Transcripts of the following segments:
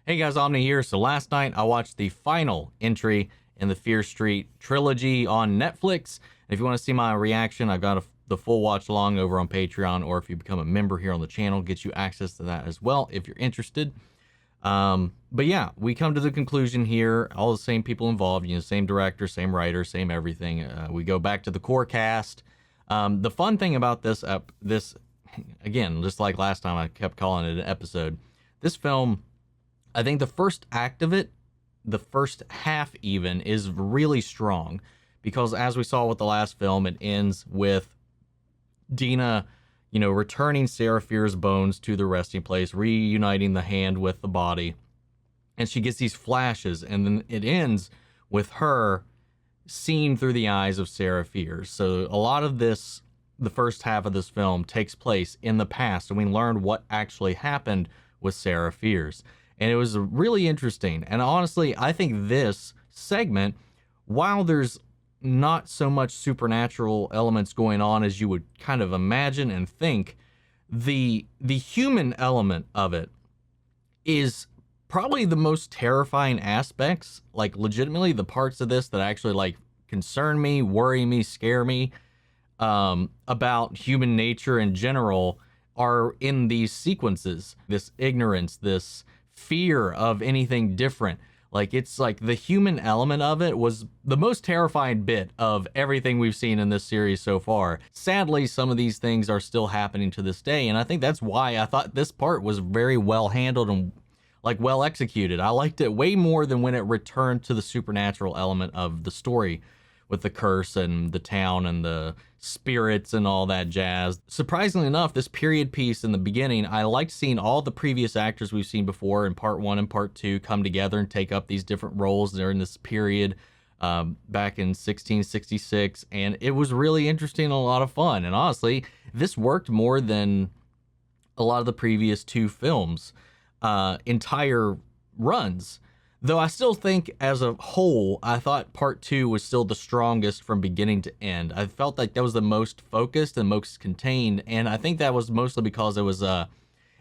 Hey guys, Omni here. So last night I watched the final entry in the Fear Street trilogy on Netflix. If you want to see my reaction, I've got the full watch along over on Patreon, or if you become a member here on the channel, gets you access to that as well if you're interested. But yeah, we come to the conclusion here, all the same people involved, same director, same writer, same everything. We go back to the core cast. The fun thing about this, again, just like last time I kept calling it an episode, this film, I think the first act of it, the first half even, is really strong because as we saw with the last film, it ends with Dina, returning Sarah Fier's bones to the resting place, reuniting the hand with the body. And she gets these flashes, and then it ends with her seen through the eyes of Sarah Fier. So a lot of this, the first half of this film, takes place in the past, and we learned what actually happened with Sarah Fier's. And it was really interesting. And honestly, I think this segment, while there's not so much supernatural elements going on as you would kind of imagine and think, the human element of it is probably the most terrifying aspects. Like, legitimately, the parts of this that actually like concern me, worry me, scare me about human nature in general are in these sequences. This ignorance, this fear of anything different. Like, it's like the human element of it was the most terrifying bit of everything we've seen in this series so far. Sadly, some of these things are still happening to this day, and I think that's why I thought this part was very well handled and like well executed. I liked it way more than when it returned to the supernatural element of the story with the curse and the town and the spirits and all that jazz. Surprisingly enough, this period piece in the beginning, I liked seeing all the previous actors we've seen before in part 1 and part 2 come together and take up these different roles during this period back in 1666, and it was really interesting and a lot of fun. And honestly, this worked more than a lot of the previous 2 films entire runs. Though I still think as a whole, I thought part 2 was still the strongest from beginning to end. I felt like that was the most focused and most contained, and I think that was mostly because it was it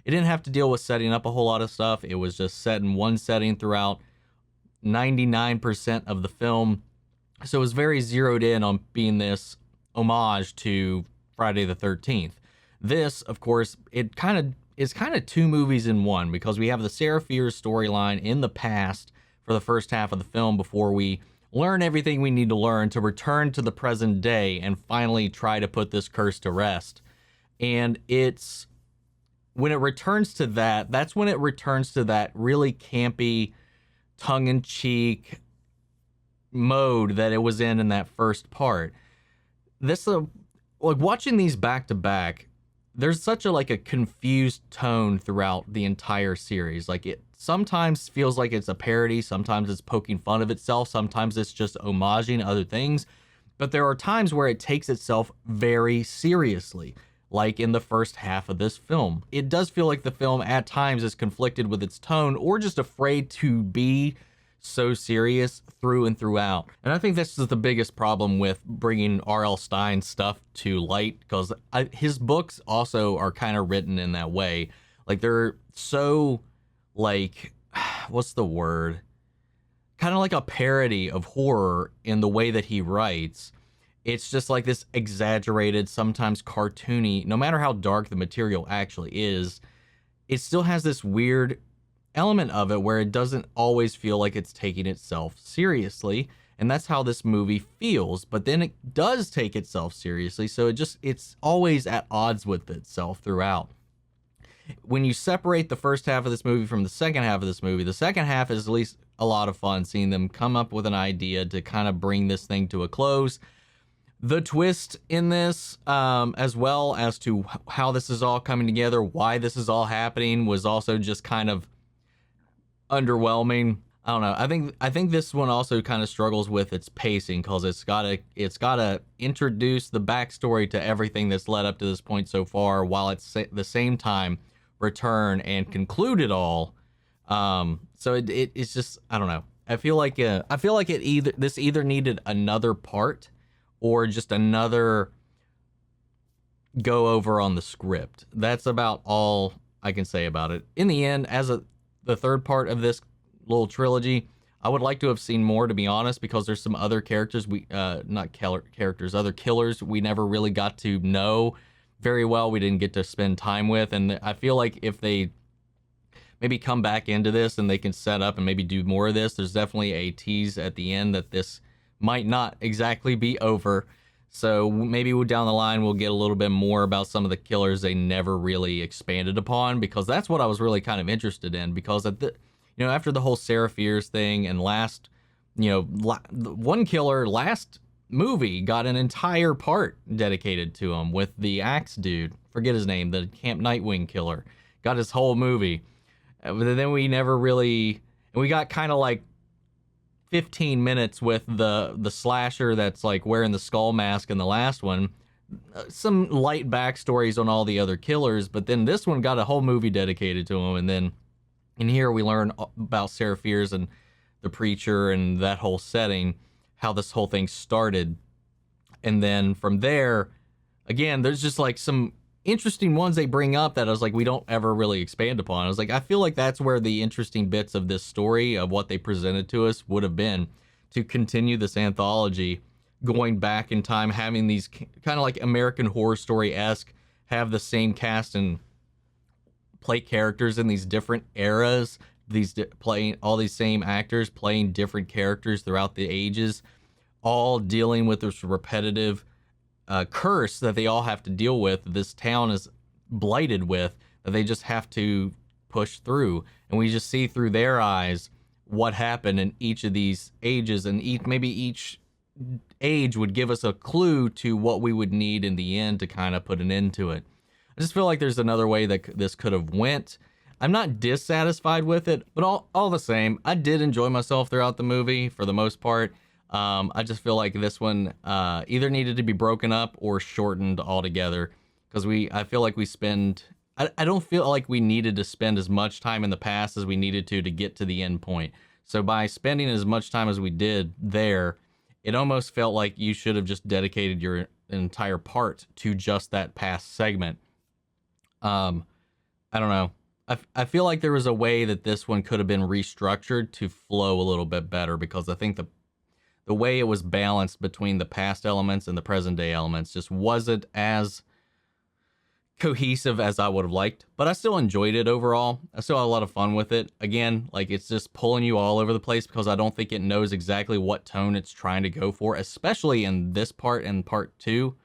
didn't have to deal with setting up a whole lot of stuff. It was just set in one setting throughout 99% of the film. So it was very zeroed in on being this homage to Friday the 13th. This, of course, it's kind of 2 movies in one, because we have the Sarah Fier's storyline in the past for the first half of the film before we learn everything we need to learn to return to the present day and finally try to put this curse to rest. And it's when it returns to that, that's when it returns to that really campy, tongue-in-cheek mode that it was in that first part. This like watching these back to back, there's such a confused tone throughout the entire series. Like, it sometimes feels like it's a parody, sometimes it's poking fun of itself, sometimes it's just homaging other things, but there are times where it takes itself very seriously, like in the first half of this film. It does feel like the film at times is conflicted with its tone or just afraid to be so serious through and throughout. And I think this is the biggest problem with bringing R.L. Stine's stuff to light, because his books also are kind of written in that way. Like, they're so, like, what's the word? Kind of like a parody of horror in the way that he writes. It's just like this exaggerated, sometimes cartoony, no matter how dark the material actually is, it still has this weird element of it where it doesn't always feel like it's taking itself seriously, and that's how this movie feels. But then it does take itself seriously, so it's always at odds with itself throughout. When you separate the first half of this movie from the second half of this movie, the second half is at least a lot of fun, seeing them come up with an idea to kind of bring this thing to a close. The twist in this, as well as to how this is all coming together, why this is all happening, was also just kind of underwhelming. I don't know. I think this one also kind of struggles with its pacing, because it's gotta introduce the backstory to everything that's led up to this point so far, while it's at the same time return and conclude it all. So it's just, I don't know. I feel like this either needed another part or just another go over on the script. That's about all I can say about it. In the end, as the third part of this little trilogy. I would like to have seen more, to be honest, because there's some other characters other killers we never really got to know very well. We didn't get to spend time with, and I feel like if they maybe come back into this and they can set up and maybe do more of this, there's definitely a tease at the end that this might not exactly be over. So maybe down the line we'll get a little bit more about some of the killers they never really expanded upon, because that's what I was really kind of interested in. Because at the after the whole Sarah Fierce thing and one killer last movie got an entire part dedicated to him with the axe dude. Forget his name, the Camp Nightwing killer. Got his whole movie. But then we never really, and we got kind of like 15 minutes with the slasher that's like wearing the skull mask in the last one. Some light backstories on all the other killers, but then this one got a whole movie dedicated to him. And then in here we learn about Sarah Fierce and the preacher and that whole setting, how this whole thing started. And then from there, again, there's just like some interesting ones they bring up that I was like, we don't ever really expand upon. I was like, I feel like that's where the interesting bits of this story, of what they presented to us, would have been, to continue this anthology, going back in time, having these kind of like American Horror Story-esque, have the same cast and play characters in these different eras, playing all these same actors playing different characters throughout the ages, all dealing with this repetitive curse that they all have to deal with, this town is blighted with, that they just have to push through. And we just see through their eyes what happened in each of these ages, and maybe each age would give us a clue to what we would need in the end to kind of put an end to it. I just feel like there's another way that this could have went. I'm not dissatisfied with it, but all the same, I did enjoy myself throughout the movie for the most part. I just feel like this one either needed to be broken up or shortened altogether, because I feel like I don't feel like we needed to spend as much time in the past as we needed to get to the end point. So by spending as much time as we did there, it almost felt like you should have just dedicated your entire part to just that past segment. I don't know. I feel like there was a way that this one could have been restructured to flow a little bit better, because I think the way it was balanced between the past elements and the present day elements just wasn't as cohesive as I would have liked, but I still enjoyed it overall. I still had a lot of fun with it. Again, like, it's just pulling you all over the place, because I don't think it knows exactly what tone it's trying to go for, especially in this part and part two.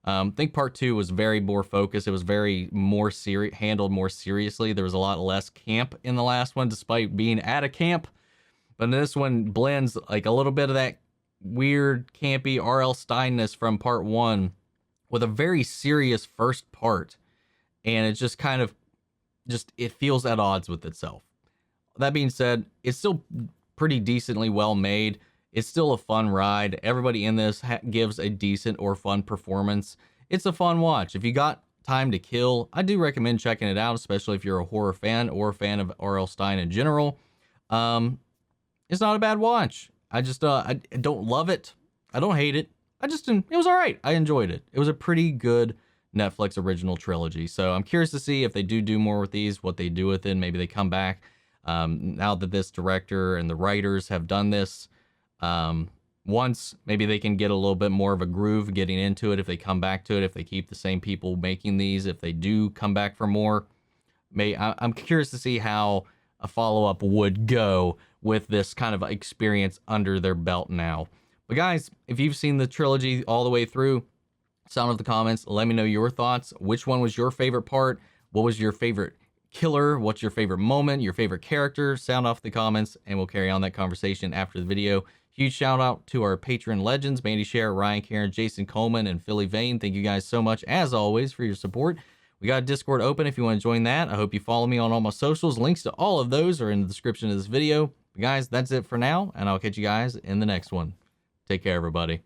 I think part two was very more focused. It was very more handled more seriously. There was a lot less camp in the last one, despite being at a camp. But this one blends like a little bit of that weird, campy R.L. Stine-ness from part one with a very serious first part. And it just kind of it feels at odds with itself. That being said, it's still pretty decently well made. It's still a fun ride. Everybody in this gives a decent or fun performance. It's a fun watch. If you got time to kill, I do recommend checking it out, especially if you're a horror fan or a fan of R.L. Stine in general. It's not a bad watch. I just I don't love it. I don't hate it. It was all right. I enjoyed it. It was a pretty good Netflix original trilogy. So I'm curious to see if they do more with these, what they do with it. Maybe they come back now that this director and the writers have done this once. Maybe they can get a little bit more of a groove getting into it if they come back to it, if they keep the same people making these, if they do come back for more. I'm curious to see how a follow-up would go with this kind of experience under their belt now. But guys, if you've seen the trilogy all the way through, sound off the comments. Let me know your thoughts. Which one was your favorite part? What was your favorite killer? What's your favorite moment? Your favorite character? Sound off the comments, and we'll carry on that conversation after the video. Huge shout out to our Patreon legends, Mandy Scher, Ryan Karen, Jason Coleman, and Philly Vane. Thank you guys so much, as always, for your support. We got a Discord open if you want to join that. I hope you follow me on all my socials. Links to all of those are in the description of this video. But guys, that's it for now, and I'll catch you guys in the next one. Take care, everybody.